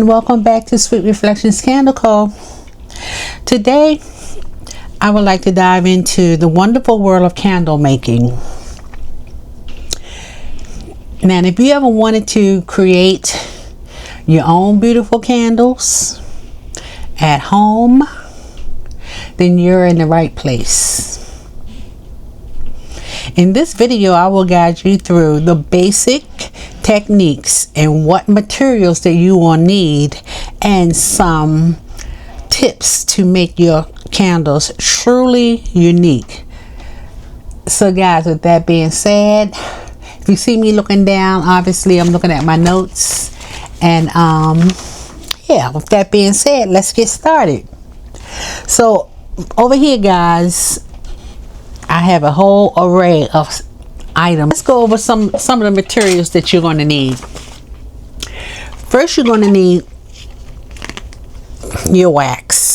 welcome back to Sweet Reflections Candle Co. Today I would like to dive into the wonderful world of candle making. Now, if you ever wanted to create your own beautiful candles at home, then you're in the right place. In this video, I will guide you through the basic techniques and what materials that you will need, and some tips to make your candles truly unique. So guys, with that being said, if you see me looking down, obviously I'm looking at my notes. And yeah, with that being said, let's get started. So over here, guys, I have a whole array of items. Let's go over some of the materials that you're going to need. First, you're going to need your wax.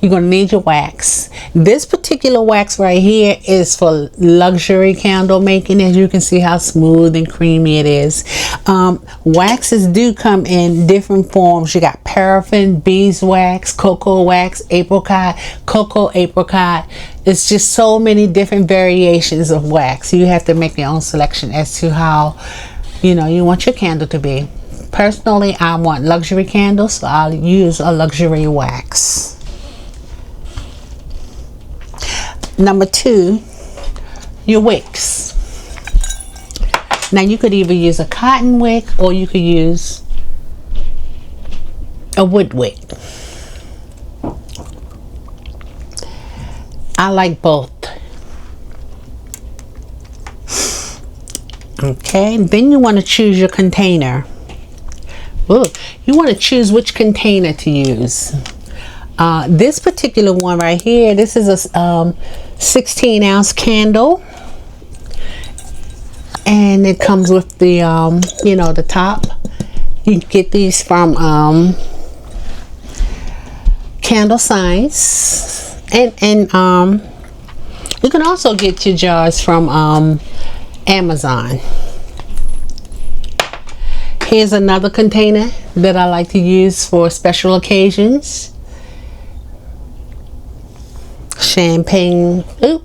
You're going to need your wax. This particular wax right here is for luxury candle making. As you can see how smooth and creamy it is. Waxes do come in different forms. You got paraffin, beeswax, cocoa wax, apricot, cocoa apricot. It's just so many different variations of wax. You have to make your own selection as to how you want your candle to be. Personally, I want luxury candles, so I'll use a luxury wax. Number 2, your wicks. Now, you could either use a cotton wick or you could use a wood wick. I like both. Okay, then you want to choose your container. Ooh, you want to choose which container to use. This particular one right here, this is a 16-ounce candle, and it comes with the the top. You can get these from Candle Science, and you can also get your jars from Amazon. Here's another container that I like to use for special occasions. Champagne. Ooh.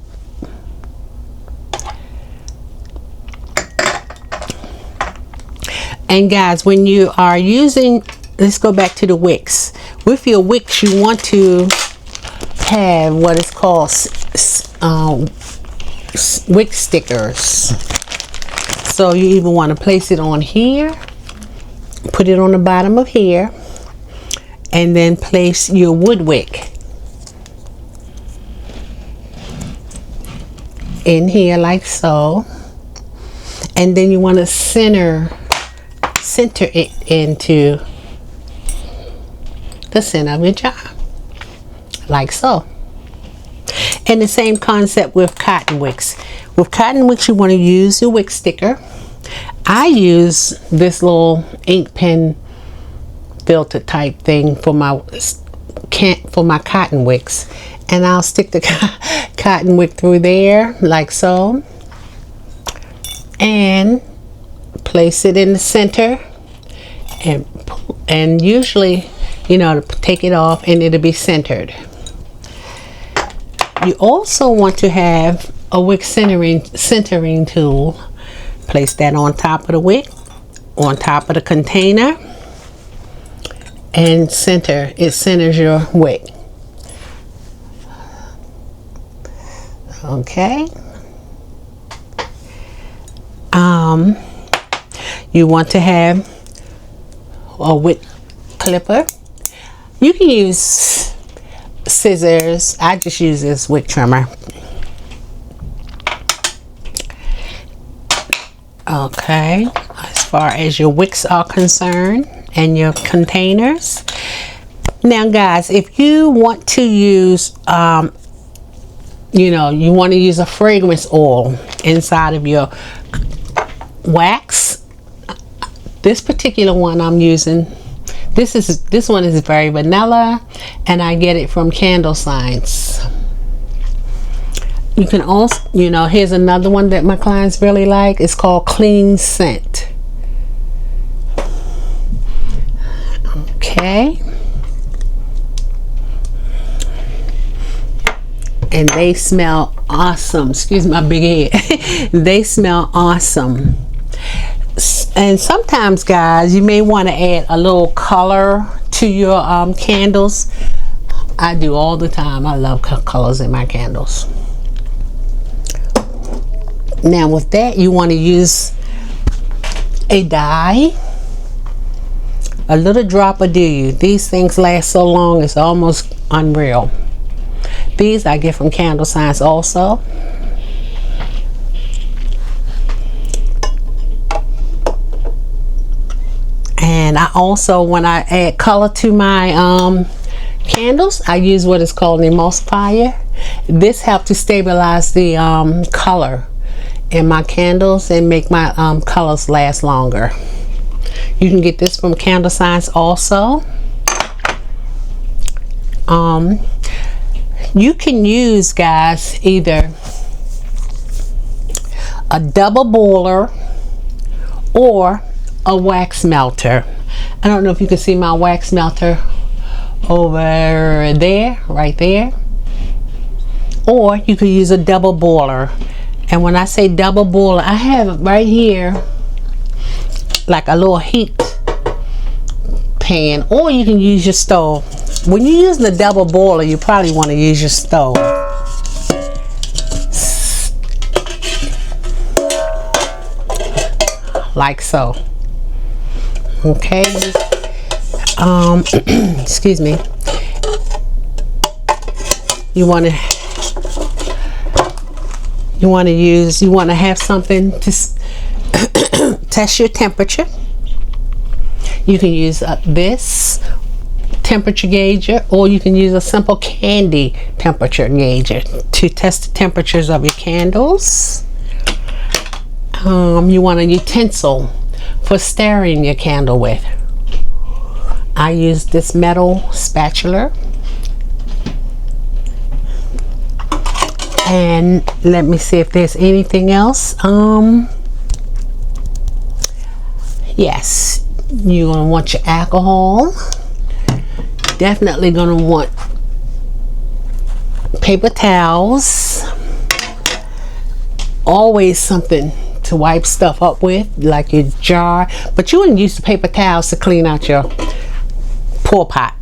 And guys, when you are using, let's go back to the wicks. With your wicks, you want to have what is called wick stickers. So you even want to place it on here, put it on the bottom of here, and then place your wood wick in here like so. And then you want to center it into the center of your jar like so. And the same concept with cotton wicks. With cotton wicks, you want to use your wick sticker. I use this little ink pen filter type thing for my cotton wicks, and I'll stick the cotton wick through there like so, and place it in the center, and usually take it off and it'll be centered. You also want to have a wick centering tool. Place that on top of the wick, on top of the container, and it centers your wick. Okay. You want to have a wick clipper. You can use scissors. I just use this wick trimmer. Okay, as far as your wicks are concerned and your containers. Now guys, if you want to use you want to use a fragrance oil inside of your wax, this particular one I'm using, this one is very vanilla, and I get it from Candle Science. You can also, here's another one that my clients really like. It's called Clean Scent. Okay. And they smell awesome. Excuse my big head. They smell awesome. And sometimes, guys, you may want to add a little color to your candles. I do all the time. I love colors in my candles. Now with that, you want to use a dye, a little drop of dew. These things last so long, it's almost unreal. These I get from Candle Science also. And I also, when I add color to my candles, I use what is called an emulsifier. This helps to stabilize the color in my candles and make my colors last longer. You can get this from Candle Science also. You can use, guys, either a double boiler or a wax melter. I don't know if you can see my wax melter over there, right there. Or you could use a double boiler. And when I say double boiler, I have right here like a little heat pan, or you can use your stove. When you're using the double boiler, you probably want to use your stove. Like so. Okay. Excuse me. You want to have something to test your temperature. You can use this temperature gauger, or you can use a simple candy temperature gauger to test the temperatures of your candles. You want a utensil for stirring your candle with. I use this metal spatula. And let me see if there's anything else. Yes, you're gonna want your alcohol. Definitely gonna want paper towels. Always something to wipe stuff up with, like your jar. But you wouldn't use the paper towels to clean out your pour pot.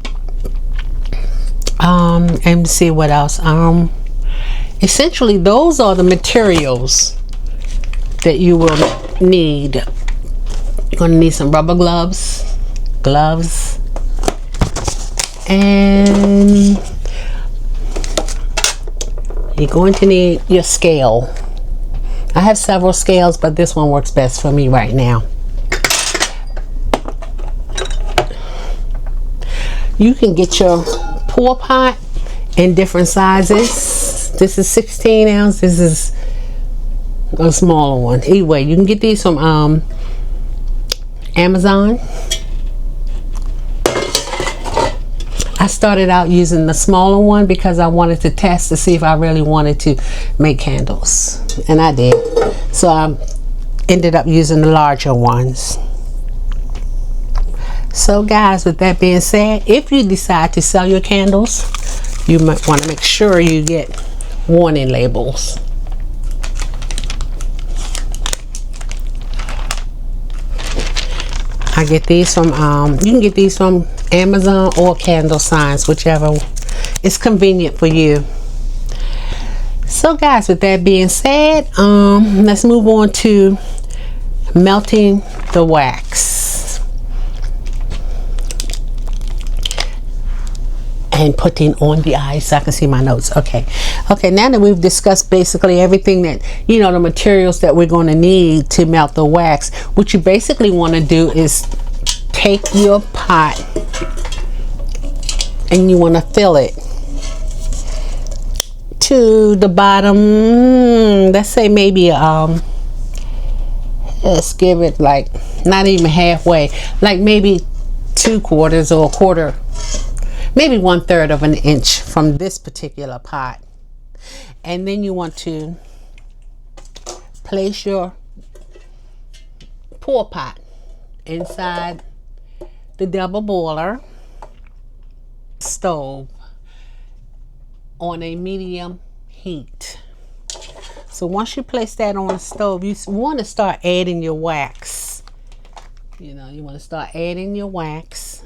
And see what else. Essentially, those are the materials that you will need. You're going to need some rubber gloves, and you're going to need your scale. I have several scales, but this one works best for me right now. You can get your pour pot in different sizes. This is 16 ounce. This is a smaller one. Anyway, you can get these from Amazon. I started out using the smaller one because I wanted to test to see if I really wanted to make candles, and I did. So I ended up using the larger ones. So guys, with that being said, if you decide to sell your candles, you might want to make sure you get warning labels. I get these from you can get these from Amazon or Candle Science, whichever is convenient for you. So guys, with that being said, let's move on to melting the wax and putting on the ice. So I can see my notes. Okay, now that we've discussed basically everything that, you know, the materials that we're going to need to melt the wax, what you basically want to do is take your pot and you want to fill it to the bottom. Let's say maybe let's give it like not even halfway, like maybe 2/4 or a quarter, maybe 1/3 of an inch from this particular pot. And then you want to place your pour pot inside the double boiler. stove on a medium heat. So once you place that on the stove, you want to start adding your wax. You know, you want to start adding your wax.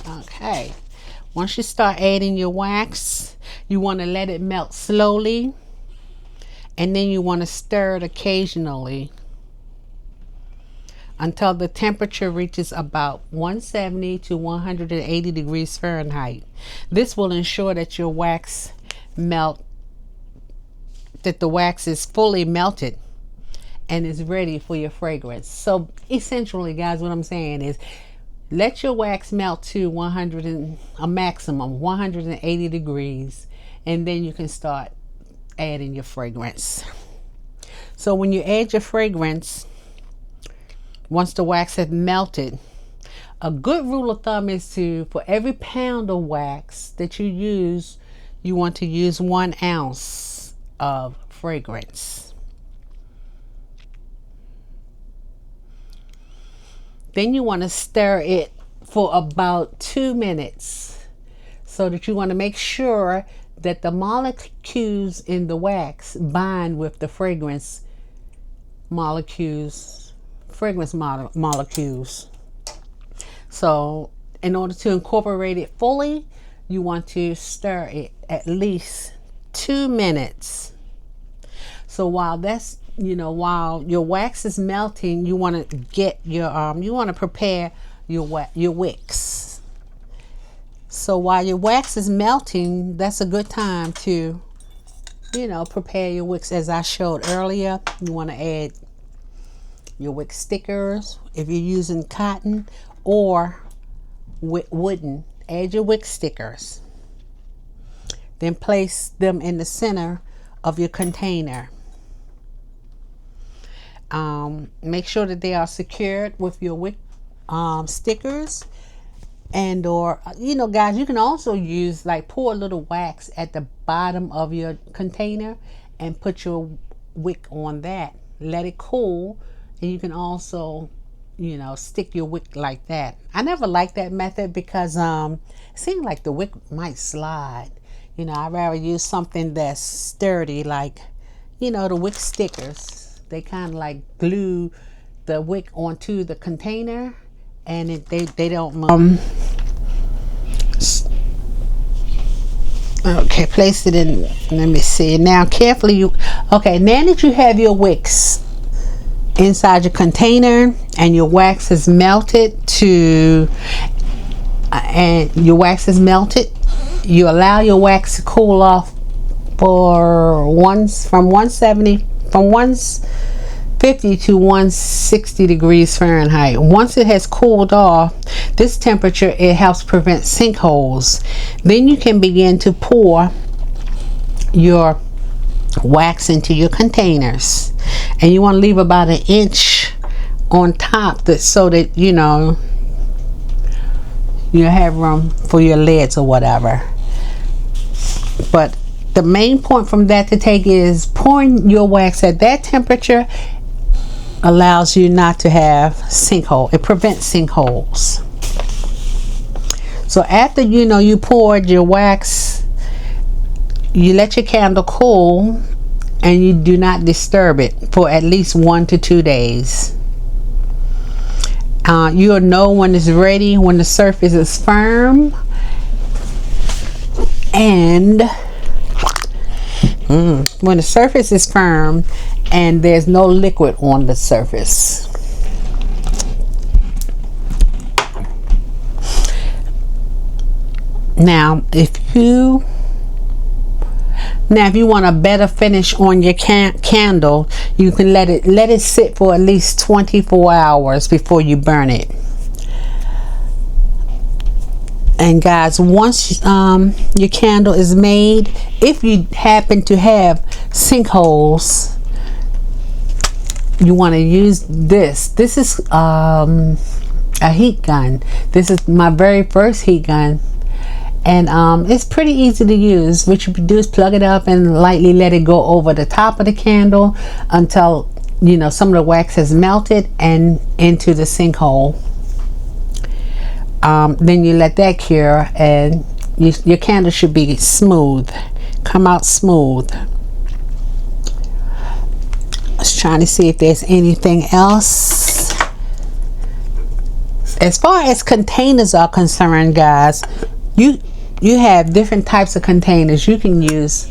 Okay. Once you start adding your wax, you want to let it melt slowly, and then you want to stir it occasionally until the temperature reaches about 170 to 180 degrees Fahrenheit. This will ensure that your wax that the wax is fully melted and is ready for your fragrance. So essentially, guys, what I'm saying is let your wax melt to a maximum 180 degrees, and then you can start adding your fragrance. So when you add your fragrance, once the wax has melted, a good rule of thumb is for every pound of wax that you use, you want to use 1 ounce of fragrance. Then you want to stir it for about 2 minutes, so that you want to make sure that the molecules in the wax bind with the fragrance molecules. So in order to incorporate it fully, you want to stir it at least 2 minutes. So while your wax is melting, you want to get you want to prepare your wicks. So while your wax is melting, that's a good time to prepare your wicks. As I showed earlier, you want to add your wick stickers if you're using cotton, or wooden. Add your wick stickers, then place them in the center of your container. Make sure that they are secured with your wick stickers, and guys, you can also use, pour a little wax at the bottom of your container and put your wick on that. Let it cool, and you can also stick your wick like that. I never liked that method because it seemed like the wick might slide. I'd rather use something that's sturdy, like the wick stickers. They kind of glue the wick onto the container, and they don't move. Okay, place it in. Let me see. Now carefully okay, now that you have your wicks inside your container and your wax is melted you allow your wax to cool off from 150 to 160 degrees Fahrenheit. Once it has cooled off this temperature, it helps prevent sinkholes. Then you can begin to pour your wax into your containers, and you want to leave about 1 inch on top so that you have room for your lids or whatever. But the main point from that to take is pouring your wax at that temperature allows you not to have sinkhole. It prevents sinkholes. So after you poured your wax, you let your candle cool, and you do not disturb it for at least 1 to 2 days. You'll know when it's ready when the surface is firm and when the surface is firm and there's no liquid on the surface. Now if you want a better finish on your candle, you can let it sit for at least 24 hours before you burn it. And guys, once your candle is made, if you happen to have sinkholes, you want to use this. This is a heat gun. This is my very first heat gun. And it's pretty easy to use. What you do is plug it up and lightly let it go over the top of the candle until you know, some of the wax has melted and into the sinkhole. Then you let that cure, and your candle should be smooth, come out smooth. I was trying to see if there's anything else. As far as containers are concerned, guys, you have different types of containers. You can use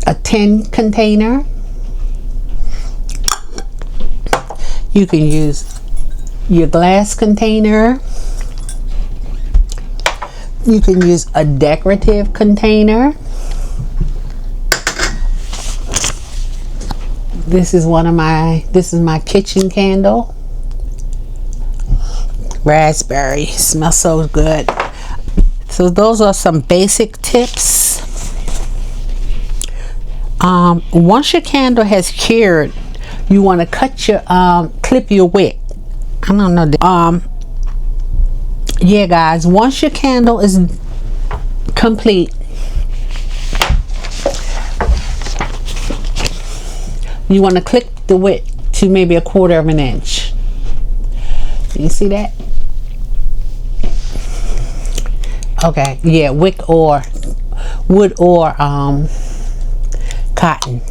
a tin container. You can use your glass container. You can use a decorative container. This is my kitchen candle. Raspberry, smells so good. So those are some basic tips. Once your candle has cured, you want to cut your clip your wick. I don't know. Yeah, guys, once your candle is complete, you want to clip the wick to maybe 1/4 of an inch. You see that? Okay, yeah, wick or wood or cotton.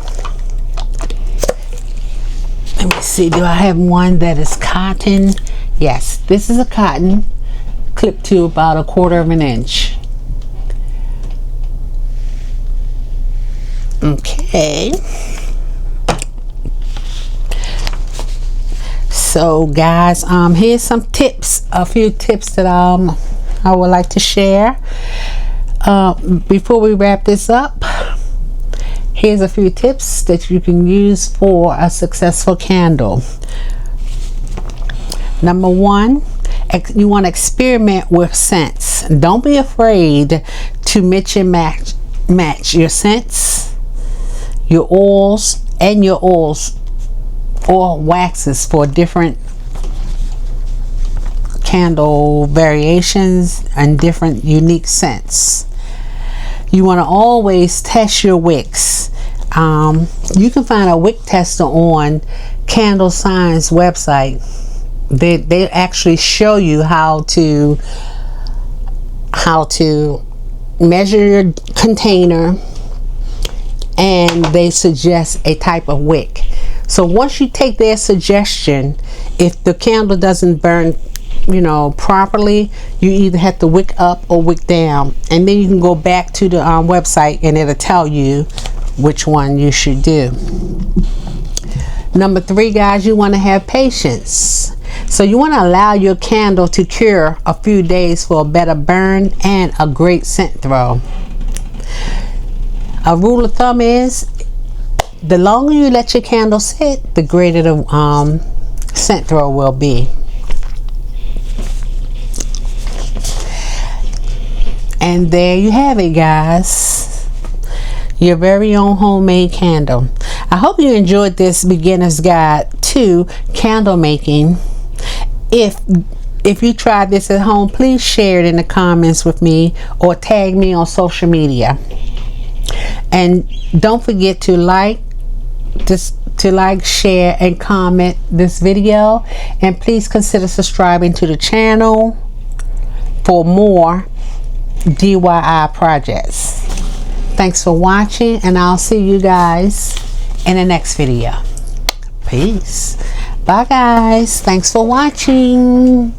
Let me see, do I have one that is cotton? Yes, this is a cotton, clipped to about 1/4 of an inch. Okay. So guys, here's some tips, a few tips that I would like to share. Before we wrap this up, here's a few tips that you can use for a successful candle. Number one, you want to experiment with scents. Don't be afraid to mix and match your scents, your oils, and your oil waxes for different candle variations and different unique scents. You want to always test your wicks. You can find a wick tester on Candle Science website. They actually show you how to measure your container, and they suggest a type of wick. So once you take their suggestion, if the candle doesn't burn, you know, properly, you either have to wick up or wick down, and then you can go back to the website and it'll tell you which one you should do. Number three, guys, you want to have patience. So you want to allow your candle to cure a few days for a better burn and a great scent throw. A rule of thumb is, the longer you let your candle sit, the greater the scent throw will be. And there you have it, guys, your very own homemade candle. I hope you enjoyed this beginner's guide to candle making. If you tried this at home, please share it in the comments with me or tag me on social media. And don't forget to like, share, and comment this video, and please consider subscribing to the channel for more DIY projects. Thanks for watching, and I'll see you guys in the next video. Peace. Bye guys. Thanks for watching.